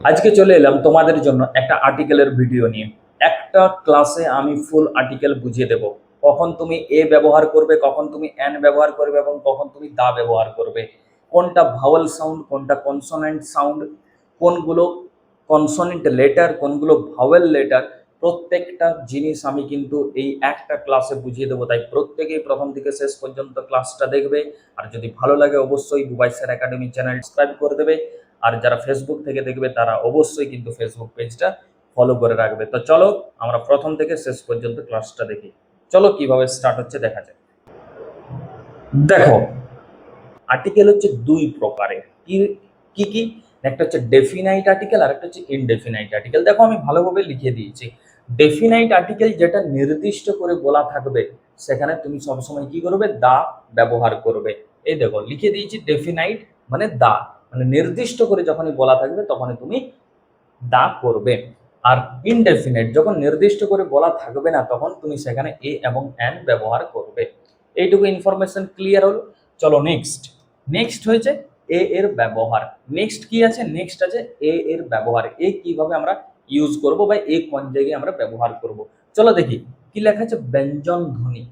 আজকে চলে এলাম তোমাদের জন্য একটা আর্টিকেলের ভিডিও নিয়ে। একটা ক্লাসে আমি ফুল আর্টিকেল বুঝিয়ে দেব, কখন তুমি এ ব্যবহার করবে, কখন তুমি অ্যান ব্যবহার করবে এবং কখন তুমি দা ব্যবহার করবে, কোনটা ভাওয়েল সাউন্ড, কোনটা কনসোনেন্ট সাউন্ড, কোনগুলো কনসোনেন্ট লেটার, কোনগুলো ভাওয়েল লেটার। প্রত্যেকটা জিনিস আমি কিন্তু এই একটা ক্লাসে বুঝিয়ে দেবো, তাই প্রত্যেকেই প্রথম থেকে শেষ পর্যন্ত ক্লাসটা দেখবে। আর যদি ভালো লাগে অবশ্যই Bubai sir academy channel subscribe করে দেবে। আর যারা ফেসবুক থেকে দেখবে তারা অবশ্যই কিন্তু ফেসবুক পেজটা ফলো করে রাখবে। তো চলো আমরা প্রথম থেকে শেষ পর্যন্ত ক্লাসটা দেখি। চলো কিভাবে স্টার্ট হচ্ছে দেখা যাক। দেখো, আর্টিকেল হচ্ছে দুই প্রকারের। কি কি কি একটা হচ্ছে ডেফিনাইট আর্টিকেল আর একটা হচ্ছে ইনডেফিনাইট আর্টিকেল। দেখো আমি ভালোভাবে লিখে দিয়েছি। ডেফিনাইট আর্টিকেল যেটা নির্দিষ্ট করে বলা থাকবে, সেখানে তুমি সবসময় কি করবে, দা ব্যবহার করবে। এই দেখো লিখে দিয়েছি, ডেফিনাইট মানে দা, মানে নির্দিষ্ট করে যখনই বলা থাকবে তখনই তুমি দা করবে। আর ইনডেফিনাইট যখন নির্দিষ্ট করে বলা থাকবে না, তখন তুমি সেখানে এ এবং অ্যান ব্যবহার করবে। এইটুকু ইনফরমেশন ক্লিয়ার হলো। চলো নেক্সট। নেক্সট হয়েছে এ এর ব্যবহার। নেক্সট কি আছে, নেক্সট আছে এ এর ব্যবহার। এ কিভাবে আমরা ইউজ করব বা এ কোন জায়গায় আমরা ব্যবহার করব। চলো দেখি কি লেখা আছে, ব্যঞ্জন ধ্বনি।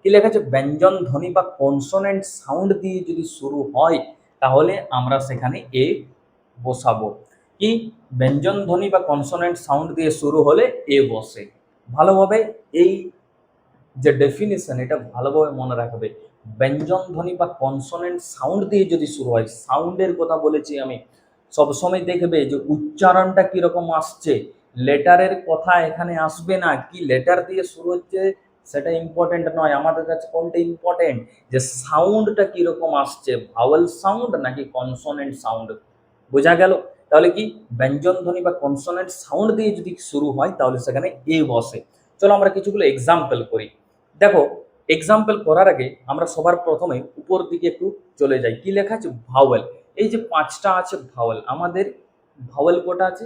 কি লেখা আছে, ব্যঞ্জন ধ্বনি বা কনসোনেন্ট সাউন্ড দিয়ে যদি শুরু হয়, তাহলে আমরা সেখানে এ বসাবো। কি, ব্যঞ্জন ধ্বনি বা কনসোনেন্ট সাউন্ড দিয়ে শুরু হলে এ বসে। ভালোভাবে এই যে ডেফিনিশন, এটা ভালোভাবে মনে রাখবে। ব্যঞ্জন ধ্বনি বা কনসোনেন্ট সাউন্ড দিয়ে যদি শুরু হয়, সাউন্ডের কথা বলেছি আমি, সবসময় দেখবে যে উচ্চারণটা কিরকম আসছে। লেটারের কথা এখানে আসবে না, কি লেটার দিয়ে শুরু হচ্ছে সেটা ইম্পর্টেন্ট নয়। আমাদের কাছে কোনটা ইম্পর্টেন্ট, যে সাউন্ডটা কিরকম আসছে, ভাওয়েল সাউন্ড নাকি কনসোনেন্ট সাউন্ড। বোঝা গেল? তাহলে কি, ব্যঞ্জন ধ্বনি বা কনসোনেন্ট সাউন্ড দিয়ে যদি শুরু হয় তাহলে সেখানে এ বসে। চলো আমরা কিছুগুলো এক্সাম্পল করি। দেখো, এক্সাম্পল করার আগে আমরা সবার প্রথমে উপর দিকে একটু চলে যাই। কি লেখা আছে, ভাওয়েল। এই যে পাঁচটা আছে ভাওয়েল, আমাদের ভাওয়েল কোটা আছে,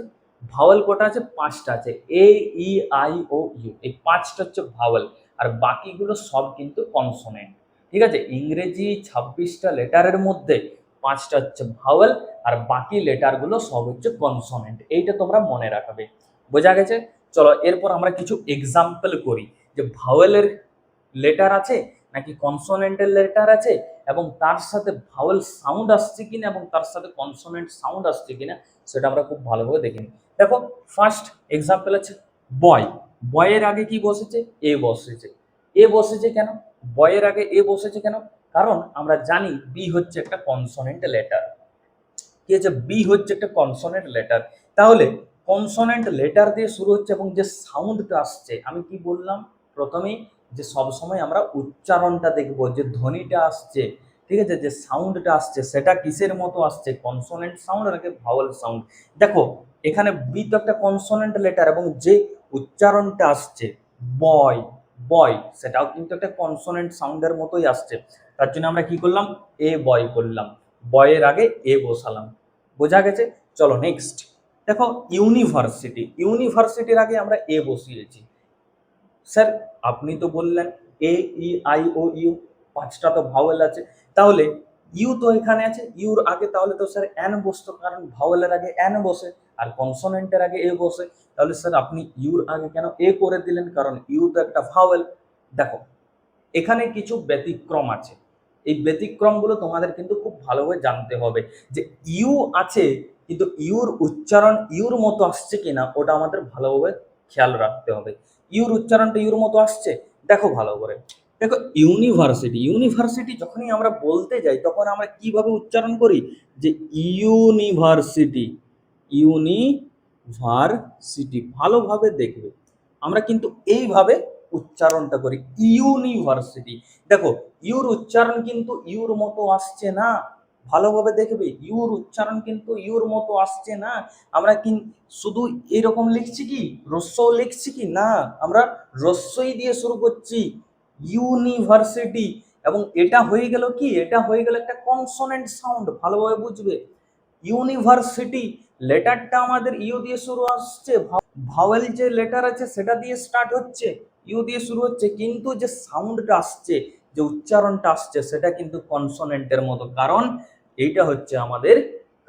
ভাওয়েল কোটা আছে পাঁচটা আছে, এ ই আই ও ইউ, এই পাঁচটা হচ্ছে ভাওয়েল। আর বাকিগুলো সব কিন্তু কনসোনেন্ট। ঠিক আছে, ইংরেজি 26টা লেটারের মধ্যে পাঁচটা হচ্ছে ভাওয়েল, আর বাকি লেটারগুলো সব হচ্ছে কনসোনেন্ট। এইটা তোমরা মনে রাখবে। বোঝা গেছে? চলো এরপর আমরা কিছু এক্সাম্পল করি, যে ভাওয়েলের লেটার আছে নাকি কনসোনেন্টের লেটার আছে, এবং তার সাথে ভাওয়েল সাউন্ড আসছে কিনা এবং তার সাথে কনসোনেন্ট সাউন্ড আসছে কিনা, সেটা আমরা খুব ভালোভাবে দেখে নিই। দেখো, ফার্স্ট এক্সাম্পল আছে বয়। বয়ের আগে কি বসেছে, এ বসেছে। এ বসেছে কেন, বয়ের আগে এ বসেছে কেন? কারণ আমরা জানি বি হচ্ছে একটা কনসোনেন্ট লেটার। কি হচ্ছে, বি হচ্ছে একটা কনসোনেন্ট লেটার। তাহলে কনসোনেন্ট লেটার দিয়ে শুরু হচ্ছে এবং যে সাউন্ডটা আসছে, আমি কি বললাম প্রথমেই, যে সবসময় আমরা উচ্চারণটা দেখব, যে ধ্বনিটা আসছে, ঠিক আছে, যে সাউন্ডটা আসছে সেটা কিসের মতো আসছে, কনসোনেন্ট সাউন্ড নাকি ভাওয়েল সাউন্ড। দেখো এখানে বি তো একটা কনসোনেন্ট লেটার, এবং যে উচ্চারণটা আসছে বয়, বয়, সেটাও কিন্তু একটা কনসোনেন্ট সাউন্ডের মতোই আসছে। তার জন্য আমরা কি করলাম, এ বয় করলাম, বয়ের আগে এ বসালাম। বোঝা গেছে? চলো নেক্সট। দেখো ইউনিভার্সিটি, ইউনিভার্সিটির আগে আমরা এ বসিয়েছি। স্যার আপনি তো বললেন এ ই আই ও ইউ, পাঁচটা তো ভাওয়েল আছে, তাহলে ইউ তো এখানে আছে, ইউর আগে তাহলে তো স্যার অ্যান বসতো, কারণ ভাওয়েলের আগে অ্যান বসে আর কনসোনেন্টের আগে এ বসে। তাহলে স্যার আপনি ইউর আগে কেন এ করে দিলেন, কারণ ইউ তো একটা ভাওয়েল। দেখো এখানে কিছু ব্যতিক্রম আছে, এই ব্যতিক্রমগুলো তোমাদের কিন্তু খুব ভালোভাবে জানতে হবে। যে ইউ আছে, কিন্তু ইউর উচ্চারণ ইউর মতো আসছে কিনা ওটা আমাদের ভালোভাবে খেয়াল রাখতে হবে। ইউর উচ্চারণটা ইউর মতো আসছে, দেখো ভালো করে। দেখো ইউনিভার্সিটি, ইউনিভার্সিটি যখনই আমরা বলতে যাই তখন আমরা কিভাবে উচ্চারণ করি, যে ইউনিভার্সিটি, ইউনিভার্সিটি। ভালোভাবে দেখবে, আমরা কিন্তু এইভাবে উচ্চারণটা করি, ইউনিভার্সিটি। দেখো ইউর উচ্চারণ কিন্তু ইউর মতো আসছে না, ভালোভাবে দেখবে, ইউর উচ্চারণ কিন্তু ইউর মতো আসছে না। আমরা কি শুধু এরকম লিখছি কি, রস্য লিখছি কি না, আমরা রস্যই দিয়ে শুরু করছি, ইউনিভার্সিটি। এবং এটা হয়ে গেল কি, এটা হয়ে গেল একটা কনসোনেন্ট সাউন্ড, ভালোভাবে বুঝবে। ইউনিভার্সিটি লেটারটা আমাদের ইউ দিয়ে শুরু আসছে, ভাওয়েল যে লেটার আছে সেটা দিয়ে স্টার্ট হচ্ছে, ইউ দিয়ে শুরু হচ্ছে, কিন্তু যে সাউন্ডটা আসছে, যে উচ্চারণটা আসছে সেটা কিন্তু কনসোনেন্টের মতো, কারণ এইটা হচ্ছে আমাদের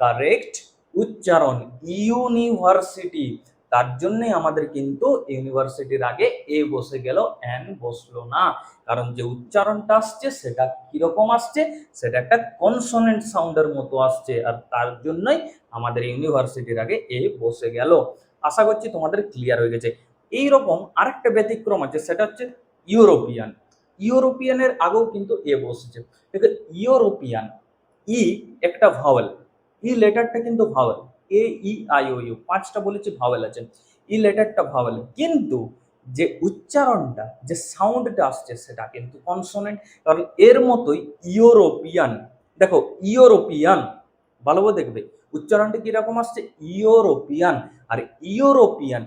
কারেক্ট উচ্চারণ ইউনিভার্সিটি, তার জন্যই আমাদের কিন্তু ইউনিভার্সিটির আগে এ বসে গেল, এন বসলো না। কারণ যে উচ্চারণটা আসছে সেটা কিরকম আসছে, সেটা একটা কনসোনেন্ট সাউন্ডের মতো আসছে, আর তার জন্যই আমাদের ইউনিভার্সিটির আগে এ বসে গেল। আশা করছি তোমাদের ক্লিয়ার হয়ে গেছে। এইরকম আরেকটা ব্যতিক্রম আছে, সেটা হচ্ছে ইউরোপিয়ান। ইউরোপিয়ানের আগেও কিন্তু এ বসেছে। দেখো ইউরোপিয়ান, ই একটা ভাওয়েল, ই লেটারটা কিন্তু vowel, A E I O U পাঁচটা বলেছি ভাওয়েল আছে, ই লেটারটা ভাওয়েল, কিন্তু যে উচ্চারণটা, যে সাউন্ডটা আসছে সেটা কিন্তু কনসোনেন্ট। কারণ এর মতোই ইউরোপিয়ান, দেখো ইউরোপিয়ান ভালোভাবে দেখবে উচ্চারণটা কিরকম আসছে, ইউরোপিয়ান। আর ইউরোপিয়ান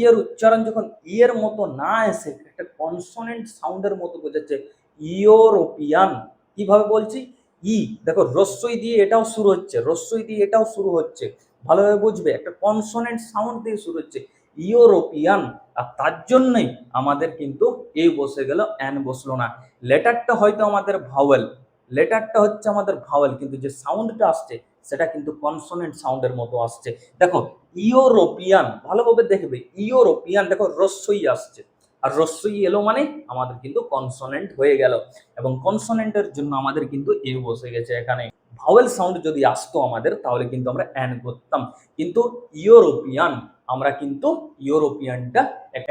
এর উচ্চারণ যখন এর মতো না এসে একটা কনসোনেন্ট সাউন্ডের মতো বোঝাচ্ছে, ইউরোপিয়ান। কিভাবে বলছি, ই দেখো রস্যই দিয়ে এটাও শুরু হচ্ছে, রস্যই দিয়ে এটাও শুরু হচ্ছে, ভালোভাবে বুঝবে একটা কনসোনেন্ট সাউন্ড দিয়ে শুরু হচ্ছে, ইউরোপিয়ান। আর তার জন্যই আমাদের কিন্তু এ বসে গেল, এন বসলো না। লেটারটা হয়তো আমাদের ভাওয়েল, লেটারটা হচ্ছে আমাদের ভাওয়েল, কিন্তু যে সাউন্ডটা আসছে সেটা কিন্তু কনসোনেন্ট সাউন্ডের মতো আসছে। দেখো ইউরোপিয়ান ভালোভাবে দেখবে, ইউরোপিয়ান দেখো রস্যই আসছে, আর রস্যই এলো মানে আমাদের কিন্তু কনসোনেন্ট হয়ে গেল, এবং কনসোনেন্টের জন্য আমাদের কিন্তু এ বসে গেছে এখানে। ভাওয়েল সাউন্ড যদি আসতো আমাদের তাহলে কিন্তু আমরা অ্যান করতাম, কিন্তু ইউরোপিয়ান আমরা কিন্তু ইউরোপিয়ানটা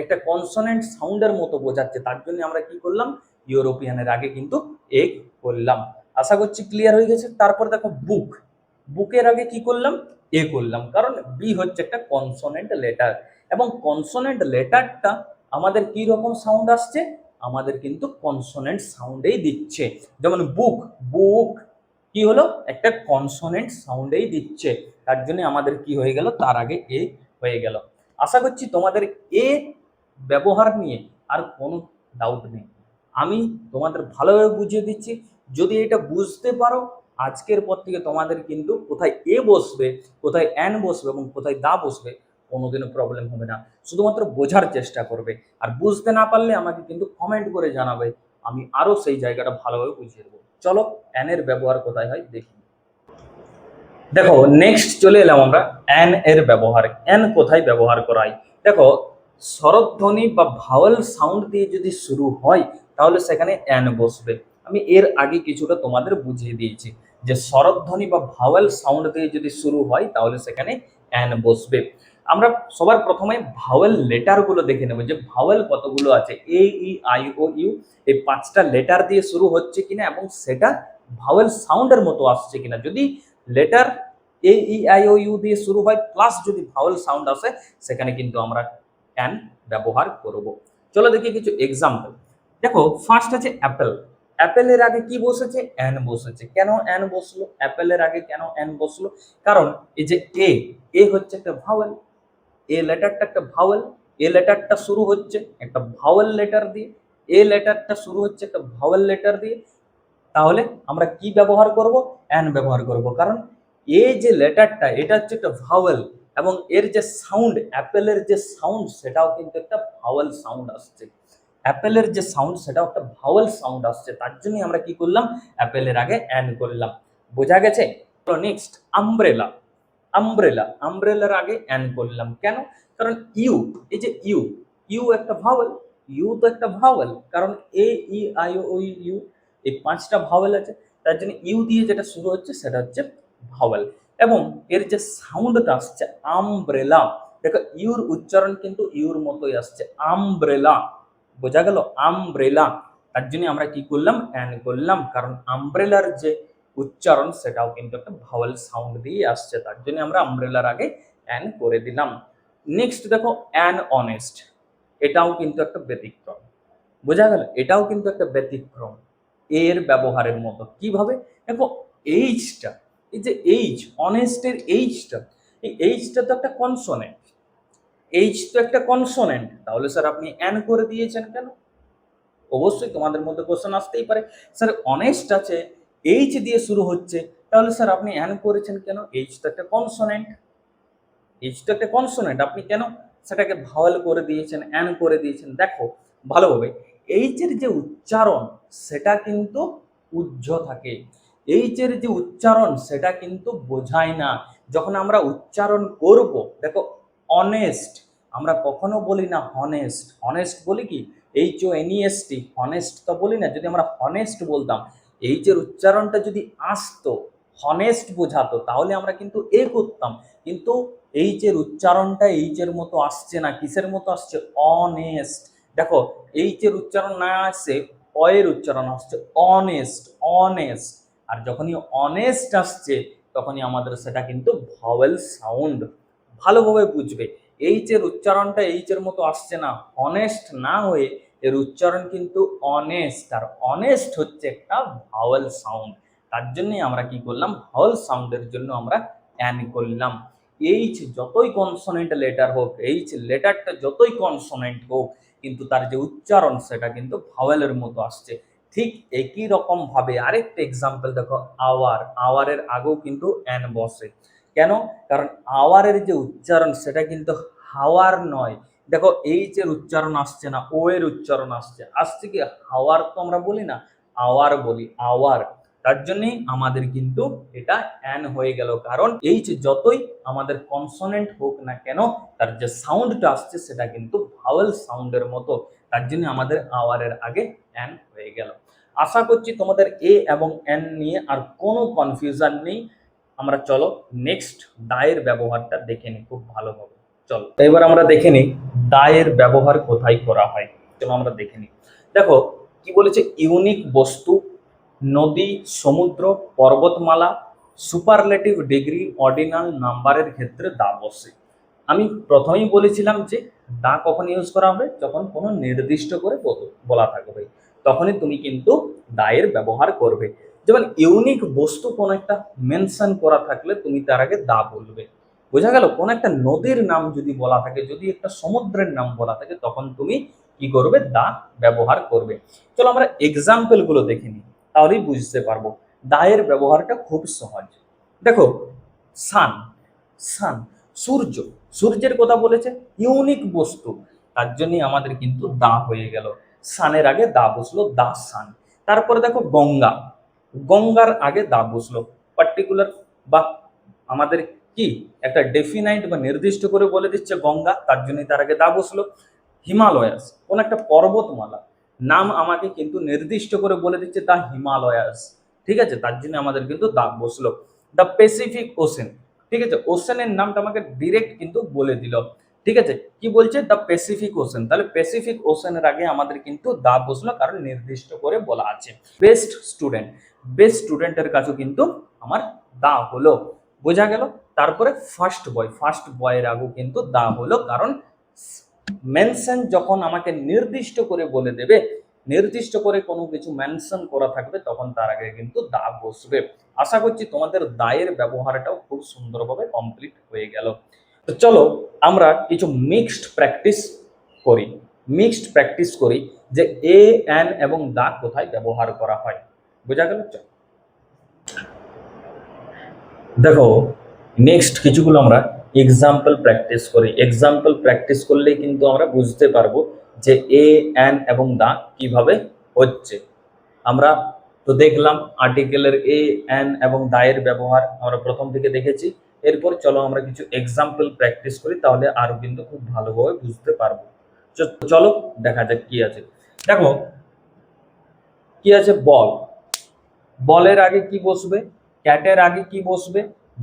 একটা কনসোনেন্ট সাউন্ডের মতো বোঝাচ্ছে, তার জন্য আমরা কি করলাম, ইউরোপিয়ানের আগে কিন্তু এ করলাম। আশা করছি ক্লিয়ার হয়ে গেছে। তারপর দেখো বুক, বুকের আগে কি করলাম, এ করলাম, কারণ বি হচ্ছে একটা কনসোনেন্ট লেটার, এবং কনসোনেন্ট লেটারটা আমাদের কি রকম সাউন্ড আসছে, আমাদের কিন্তু কনসোনেন্ট সাউন্ডেই দিচ্ছে। যেমন বুক, বুক কি হলো, একটা কনসোনেন্ট সাউন্ডেই দিচ্ছে, তার জন্য আমাদের কি হয়ে গেল, তার আগে এ হয়ে গেল। আশা করছি তোমাদের এ ব্যবহার নিয়ে আর কোনো ডাউট নেই, আমি তোমাদের ভালোভাবে বুঝিয়ে দিচ্ছি। যদি এটা বুঝতে পারো, আজকের পর থেকে তোমাদের কিন্তু কোথায় এ বসবে, কোথায় অ্যান বসবে এবং কোথায় দা বসবে কোনোদিনও প্রবলেম হবে না। শুধুমাত্র বোঝার চেষ্টা করবে, আর বুঝতে না পারলে আমাকে কিন্তু কমেন্ট করে জানাবে, আমি আরো সেই জায়গাটা ভালোভাবে বুঝিয়ে দেবো। চলো অ্যানের ব্যবহার কোথায় হয় দেখি। দেখো নেক্সট চলে এলাম আমরা অ্যান এর ব্যবহার, অ্যান কোথায় ব্যবহার করা হয়। দেখো স্বরধ্বনি বা ভাওয়েল সাউন্ড দিয়ে যদি শুরু হয় তাহলে সেখানে অ্যান বসবে। আমি এর আগে কিছুটা তোমাদের বুঝিয়ে দিয়েছি যে স্বরধ্বনি বা ভাওয়েল সাউন্ড দিয়ে যদি শুরু হয় তাহলে সেখানে অ্যান বসবে। আমরা সবার প্রথমে ভাওয়েল লেটার গুলো দেখে নেব, যে ভাওয়েল কতগুলো আছে, এ ই আই ও ইউ, এই পাঁচটা লেটার দিয়ে শুরু হচ্ছে কিনা এবং সেটা ভাওয়েল সাউন্ডের মতো আসছে কিনা। যদি letter A E I O U দিয়ে শুরু হয় প্লাস যদি ভাওয়েল সাউন্ড আসে সেখানে কিন্তু আমরা অ্যান ব্যবহার করব। চলো দেখি কিছু এক্সাম্পল। দেখো ফার্স্ট আছে অ্যাপেল, অ্যাপেলের আগে কি বসেছে, অ্যান বসেছে। কেন অ্যান বসলো, অ্যাপেলের আগে কেন অ্যান বসলো, কারণ এই যে এ হচ্ছে একটা ভাওয়েল, এ লেটারটা একটা ভাওয়েল, এ লেটারটা শুরু হচ্ছে একটা ভাওয়েল লেটার দিয়ে, এ লেটারটা শুরু হচ্ছে একটা ভাওয়েল লেটার দিয়ে, তাহলে আমরা কি ব্যবহার করব, অ্যান ব্যবহার করব। কারণ এ যে লেটারটা এটা হচ্ছে একটা ভাওয়েল, এবং এর যে সাউন্ড, অ্যাপেলের যে সাউন্ড সেটাও কিন্তু একটা ভাওয়েল সাউন্ড আসছে, অ্যাপেলের যে সাউন্ড সেটাও একটা ভাওয়েল সাউন্ড আসছে, তার জন্যই আমরা কি করলাম, অ্যাপেলের আগে অ্যান করলাম। বোঝা গেছে? নেক্সট আমব্রেলা, আমব্রেলা, আমব্রেলার আগে অ্যান করলাম কেন, কারণ ইউ, এই যে ইউ, ইউ একটা ভাওয়েল, ইউ তো একটা ভাওয়েল, কারণ এ ই আই ও ইউ এই পাঁচটা ভাওয়েল আছে, তার জন্য ইউ দিয়ে যেটা শুরু হচ্ছে সেটা হচ্ছে ভাওয়েল। এবং এর যে সাউন্ডটা আসছে আমব্রেলা, দেখো ইউর উচ্চারণ কিন্তু ইউর মতোই আসছে, আমব্রেলা, বোঝা গেল, আমব্রেলা। তার জন্য আমরা কি করলাম, অ্যান করলাম, কারণ আমব্রেলার যে উচ্চারণ সেটাও কিন্তু একটা ভাওয়েল সাউন্ড দিয়ে আসছে, তার জন্য আমরা আমব্রেলার আগে অ্যান করে দিলাম। নেক্সট দেখো অ্যান অনেস্ট, এটাও কিন্তু একটা ব্যতিক্রম, বোঝা গেল, এটাও কিন্তু একটা ব্যতিক্রম এর ব্যবহারের মতো। কিভাবে, দেখো এইচটা, এই যে এইচ, অনেস্টের এইচটা, এই এইচটা তো একটা কনসোনেন্ট, এইচ তো একটা কনসোনেন্ট, তাহলে স্যার আপনি অ্যান করে দিয়েছেন কেন? অবশ্যই তোমাদের মধ্যে কোশ্চেন আসতেই পারে, স্যার অনেস্ট আছে, এইচ দিয়ে শুরু হচ্ছে, তাহলে স্যার আপনি অ্যান করেছেন কেন? এইচ তো একটা কনসোনেন্ট, এইচ তো একটা কনসোনেন্ট, আপনি কেন সেটাকে ভাওয়েল করে দিয়েছেন, অ্যান করে দিয়েছেন? দেখো ভালোভাবে, এইচ এর যে উচ্চারণ সেটা কিন্তু উজ্জ্ব থাকে, এইচ এর যে উচ্চারণ সেটা কিন্তু বোঝায় না যখন আমরা উচ্চারণ করব, দেখো অনেস্ট, আমরা কখনো বলি না হনেস্ট, হনেস্ট বলি কি HONEST, হনেস্ট তো বলি না। যদি আমরা হনেস্ট বলতাম, এইচের উচ্চারণটা যদি আসতো, হনেস্ট বোঝাতো, তাহলে আমরা কিন্তু করতাম। কিন্তু এইচের উচ্চারণটা এইচের মতো আসছে না, কিসের মতো আসছে? অনেস্ট। দেখো এইচের উচ্চারণ না আসছে, এর উচ্চারণ আসছে অনেস্ট, অনেস্ট। আর যখনই অনেস্ট আসছে, তখনই আমাদের সেটা কিন্তু ভাওয়েল সাউন্ড। ভালোভাবে বুঝবে, এইচের উচ্চারণটা এইচের মতো আসছে না, অনেস্ট না হয়ে এর উচ্চারণ কিন্তু অনেস্ট। আর অনেস্ট হচ্ছে একটা ভাওয়েল সাউন্ড। তার জন্যই আমরা কি করলাম, ভাওয়েল সাউন্ডের জন্য আমরা অ্যান করলাম। এইচ যতই কনসোনেন্ট লেটার হোক, এইচ লেটারটা যতই কনসোনেন্ট হোক, কিন্তু তার যে উচ্চারণ সেটা কিন্তু ভাওয়েলের মতো আসছে। ঠিক একই রকম ভাবে আরেকটা এক্সাম্পল দেখো, আওয়ার, আওয়ারের আগেও কিন্তু অ্যান বসে। কেন? কারণ আওয়ারের যে উচ্চারণ সেটা কিন্তু হাওয়ার নয়। দেখো এইচ এর উচ্চারণ আসছে না, ও এর উচ্চারণ আসছে, আসছে কি হাওয়ার, তো আমরা বলি না, আওয়ার বলি, আওয়ার। তার জন্যই আমাদের কিন্তু এটা অ্যান হয়ে গেল, কারণ এইচ যতই আমাদের কনসোনেন্ট হোক না কেন, তার যে সাউন্ডটা আসছে সেটা কিন্তু ভাওয়েল সাউন্ডের মতো। তার জন্য আমাদের আওয়ারের আগে অ্যান হয়ে গেল। আশা করছি তোমাদের এ এবং এন নিয়ে আর কোনো কনফিউশন নেই। আমরা চলো নেক্সট দায়ের ব্যবহারটা দেখে নিই খুব ভালোভাবে। চলো এবার আমরা দেখে নিই দায়ের ব্যবহার কোথায় করা হয়। চলো আমরা দেখে নিই। দেখো কি বলেছে, ইউনিক বস্তু, নদী, সমুদ্র, পর্বতমালা, সুপারলেটিভ ডিগ্রি, অর্ডিনাল নাম্বারের ক্ষেত্রে দা বসে। আমি প্রথমেই বলেছিলাম যে দা কখন ইউজ করা হবে, যখন কোনো নির্দিষ্ট করে বলা থাকবে, তখনই তুমি কিন্তু দায়ের ব্যবহার করবে। যেমন ইউনিক বস্তু কোনো একটা মেনশন করা থাকলে তুমি তার আগে দা বলবে। বোঝা গেল? কোন একটা নদীর নাম যদি বলা থাকে, যদি একটা সমুদ্রের নাম বলা থাকে, তখন তুমি কি করবে, দা ব্যবহার করবে। চলো আমরা এক্সাম্পল গুলো দেখে নিই, তাহলেই বুঝতে পারবো। দায়ের ব্যবহারটা খুব সহজ। দেখো সান, সান সূর্য, সূর্যের কথা বলেছে, ইউনিক বস্তু, তার জন্যই আমাদের কিন্তু দা হয়ে গেল। সানের আগে দা বসলো, দা সান। তারপরে দেখো গঙ্গা, গঙ্গার আগে দা বসলো, পার্টিকুলার বা আমাদের কি একটা ডেফিনাইট বা নির্দিষ্ট করে বলে দিচ্ছে গঙ্গা, তার জন্যই তার আগে দা বসলো। হিমালয়াস, কোন একটা পর্বতমালা নাম আমাকে কিন্তু নির্দিষ্ট করে বলে দিচ্ছে দা হিমালয়াস, ঠিক আছে, তার জন্য আমাদের কিন্তু দা বসলো। দ্য প্যাসিফিক ওশেন, ঠিক আছে, ওশেনের নামটা আমাকে ডিরেক্ট কিন্তু বলে দিল, ঠিক আছে, কি বলছে, দ্য প্যাসিফিক ওশেন, তাহলে প্যাসিফিক ওশেনের আগে আমাদের কিন্তু দা বসলো, কারণ নির্দিষ্ট করে বলা আছে। বেস্ট স্টুডেন্ট, বেস্ট স্টুডেন্টের কাছেও কিন্তু আমার দা হলো, বোঝা গেল। তারপরে ফার্স্ট বয়, ফার্স্ট বয়ের আগেও কিন্তু দা হলো, কারণ মেনশন যখন আমাকে নির্দিষ্ট করে বলে দেবে, নির্দিষ্ট করে কোনো কিছু মেনশন করা থাকবে, তখন তার আগে কিন্তু দা বসবে। আশা করছি তোমাদের দায়ের ব্যবহারটাও খুব সুন্দরভাবে কমপ্লিট হয়ে গেল। তো চলো আমরা কিছু মিক্সড প্র্যাকটিস করি, মিক্সড প্র্যাকটিস করি যে এ এন এবং দা কোথায় ব্যবহার করা হয়। বোঝা গেল? দেখো নেক্সট কিছুগুলো আমরা এক্সাম্পল প্র্যাকটিস করি। এক্সাম্পল প্র্যাকটিস করলেই কিন্তু আমরা বুঝতে পারবো যে এ এন এবং দা কিভাবে হচ্ছে। আমরা তো দেখলাম আর্টিকেলের এ এন এবং দায়ের ব্যবহার আমরা প্রথম থেকে দেখেছি। এরপর চলো আমরা কিছু এক্সাম্পল প্র্যাকটিস করি, তাহলে আরো কিন্তু খুব ভালোভাবে বুঝতে পারবো। চলো দেখা যাক কি আছে। দেখো কি আছে, বল, বলের আগে কি বসবে, ক্যাটের আগে কি বসবে,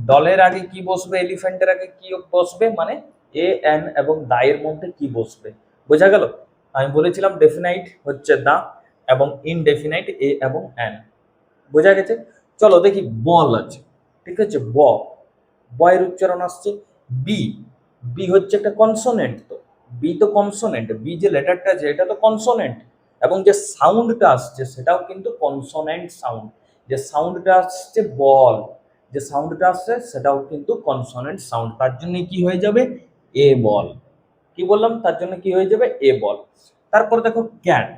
ডলের আগে কি বসবে, এলিফ্যান্টের আগে কি বসবে, মানে এ এন এবং দায়ের মধ্যে কি বসবে। বোঝা গেল? আমি বলেছিলাম ডেফিনাইট হচ্ছে দা এবং ইনডেফিনাইট এ এবং এন। বোঝা গেছে? চলো দেখি বল আছে, ঠিক আছে, বয়ের উচ্চারণ আসছে বি, বি হচ্ছে একটা কনসোনেন্ট, তো বি তো কনসোনেন্ট, বি যে লেটারটা আছে এটা তো কনসোনেন্ট, এবং যে সাউন্ডটা আসছে সেটাও কিন্তু কনসোনেন্ট সাউন্ড। যে সাউন্ডটা আসছে বল, যে সাউন্ডটা আসছে সেটাও কিন্তু কনসোনেন্ট সাউন্ড, তার জন্য কি হয়ে যাবে, এ বল। কি বললাম? তার জন্য কি হয়ে যাবে, এ বল। তারপর দেখো ক্যাট,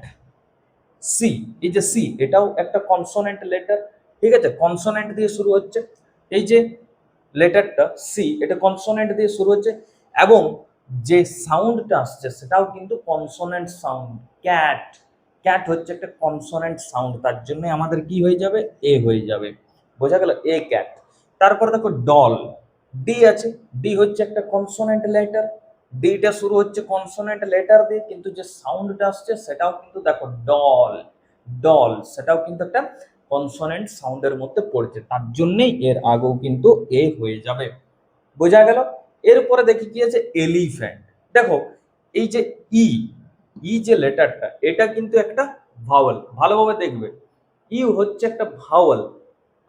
সি, এই যে সি এটাও একটা কনসোনেন্ট লেটার, ঠিক আছে, কনসোনেন্ট দিয়ে শুরু হচ্ছে। এই যে লেটারটা সি এটা কনসোনেন্ট দিয়ে শুরু হচ্ছে, এবং যে সাউন্ডটা আসছে সেটাও কিন্তু কনসোনেন্ট সাউন্ড। ক্যাট, ক্যাট হচ্ছে একটা কনসোনেন্ট সাউন্ড, তার জন্য আমাদের কি হয়ে যাবে, এ হয়ে যাবে। বোঝা গেল? এ ক্যাট। তারপর দেখো ডল, ডি আছে, ডি হচ্ছে একটা কনসোনেন্ট লেটার, ডিটা শুরু হচ্ছে কনসোনেন্ট লেটার দিয়ে, কিন্তু যে সাউন্ডটা আসছে সেটাও কিন্তু দেখো ডল, ডল সেটাও কিন্তু একটা কনসোনেন্ট সাউন্ডের মধ্যে পড়ছে, তার জন্যই এর আগেও কিন্তু এ হয়ে যাবে। বোঝা গেল? এরপরে দেখি কি আছে, এলিফ্যান্ট। দেখো এই যে ই, ই যে লেটারটা এটা কিন্তু একটা ভাওয়াল, ভালোভাবে দেখবে ইউ হচ্ছে একটা ভাওয়াল।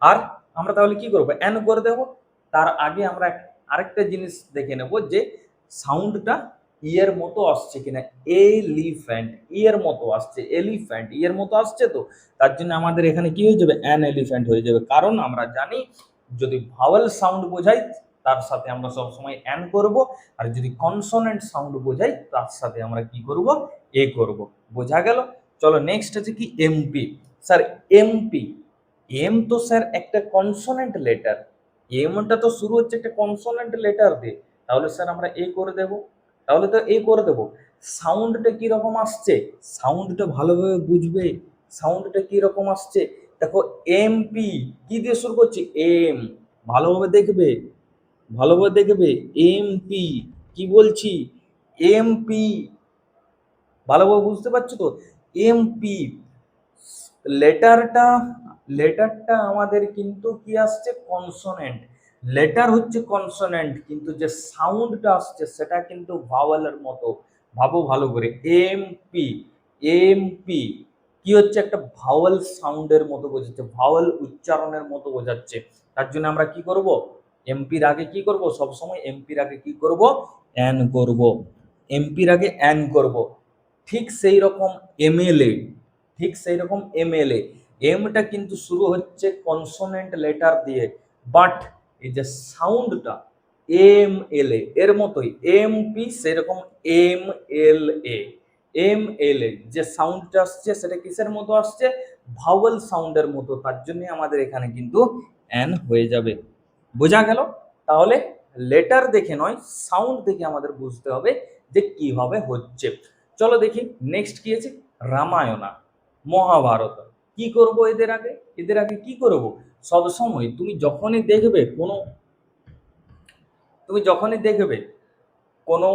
আর আমরা তাহলে কি করবো, এন করে দেবো। তার আগে আমরা আরেকটা জিনিস দেখে নেব যে সাউন্ডটা ইয়ের মতো আসছে কিনা। এলিফ্যান্ট ইয়ের মতো আসছে, এলিফ্যান্ট ইয়ের মতো আসছে, তো তার জন্য আমাদের এখানে কি হয়ে যাবে, অ্যান এলিফ্যান্ট হয়ে যাবে। কারণ আমরা জানি যদি ভাওয়াল সাউন্ড বোঝাই তার সাথে আমরা সবসময় অ্যান করব, আর যদি কনসোনেন্ট সাউন্ড বোঝাই তার সাথে আমরা কি করব, এ করব। বোঝা গেল? চলো নেক্সট আছে কি, এমপি। স্যার এমপি, এম তো স্যার একটা কনসোনেন্ট লেটার, এমটা তো শুরু হচ্ছে একটা কনসোনেন্ট লেটার দিয়ে, তাহলে স্যার আমরা এ করে দেব, তাহলে তো এ করে দেব। সাউন্ডটা কি রকম আসছে, সাউন্ডটা ভালোভাবে বুঝবে, সাউন্ডটা কি রকম আসছে। দেখো এমপি কি দিয়ে শুরু করছি, এম, ভালোভাবে দেখবে, ভালোভাবে দেখবে, এমপি কি বলছি, এমপি, ভালোভাবে বুঝতে পারছো তো, এমপি লেটারটা, লেটারটা আমাদের কিন্তু কি আসছে, কনসোনেন্ট, লেটার হচ্ছে কনসোনেন্ট, কিন্তু যে সাউন্ডটা আসছে সেটা কিন্তু ভাওয়ালের মতো। ভাবো ভালো করে, এমপি, এমপি কি হচ্ছে, একটা ভাওয়াল সাউন্ডের মতো বোঝাচ্ছে, ভাওয়াল উচ্চারণের মতো বোঝাচ্ছে। তার জন্য আমরা কি করব, এমপির আগে কি করব, সবসময় এমপির আগে কি করব, অ্যান করব, এমপির আগে অ্যান করব। ঠিক সেই রকম এমএলএ, ঠিক সেই রকম এমএলএ, এমটা কিন্তু শুরু হচ্ছে কনসোনেন্ট লেটার দিয়ে, বাট এই যে সাউন্ডটা এম এল এ এর মতোই, এমপি সেরকম এম এল এ, এম এল এ যে সাউন্ডটা আসছে সেটা কিসের মতো আসছে, ভাওয়েল সাউন্ডের মতো, তার জন্য আমাদের এখানে কিন্তু অ্যান হয়ে যাবে। বোঝা গেল? তাহলে লেটার দেখে নয়, সাউন্ড দেখে আমাদের বুঝতে হবে যে কিভাবে হচ্ছে। চলো দেখি নেক্সট কি আছে, রামায়ণা, মহাভারত। কি করব এদের আগে, এদের আগে কি করব, সব সময় তুমি যখনই দেখবে কোনো, তুমি যখনই দেখবে কোনো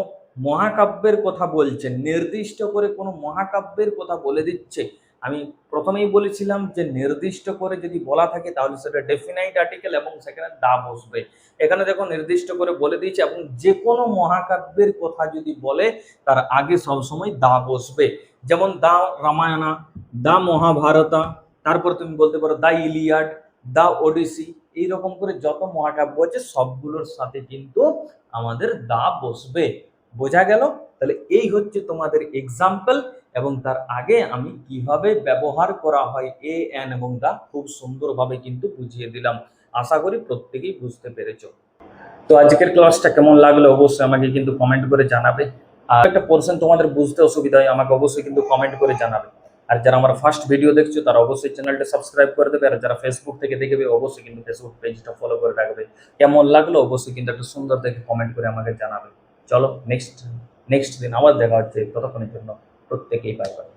মহাকাব্যের কথা বলছে, নির্দিষ্ট করে কোনো মহাকাব্যের কথা বলে দিচ্ছে, আমি প্রথমেই বলেছিলাম যে নির্দিষ্ট করে যদি বলা থাকে তাহলে সেটা ডেফিনাইট আর্টিকেল এবং সেখানে দা বসবে। এখানে দেখো নির্দিষ্ট করে বলে দিয়েছে, এবং যে কোনো মহাকাব্যের কথা যদি বলে তার আগে সবসময় দা বসবে। যেমন দা রামায়ণা, দা মহাভারতা, তারপর তুমি বলতে পারো দা ইলিয়াড, দা ওডিসি, এইরকম করে যত মহাকাব্য আছে সবগুলোর সাথে কিন্তু আমাদের দা বসবে। বোঝা গেল? তাহলে এই হচ্ছে তোমাদের এক্সাম্পল, এবং তার আগে আমি কিভাবে ব্যবহার করা হয় এ এন এবং দা খুব সুন্দরভাবে কিন্তু বুঝিয়ে দিলাম। আশা করি প্রত্যেকেই বুঝতে পেরেছো। তো আজকের ক্লাসটা কেমন লাগলো অবশ্যই আমাকে কিন্তু কমেন্ট করে জানাবে। আর একটা পোর্শন তোমাদের বুঝতে অসুবিধা হয় আমাকে অবশ্যই কিন্তু কমেন্ট করে জানাবে। আর যারা আমার ফার্স্ট ভিডিও দেখছো তারা অবশ্যই চ্যানেলটা সাবস্ক্রাইব করে দেবে, আর যারা ফেসবুক থেকে দেখবে অবশ্যই কিন্তু ফেসবুক পেজটা ফলো করে রাখবে। কেমন লাগলো অবশ্যই কিন্তু একটা সুন্দর দেখে কমেন্ট করে আমাকে জানাবে। চলো নেক্সট নেক্সট দিন আবার দেখা হচ্ছে, ততক্ষণের জন্য প্রত্যেকেই বাই বাই।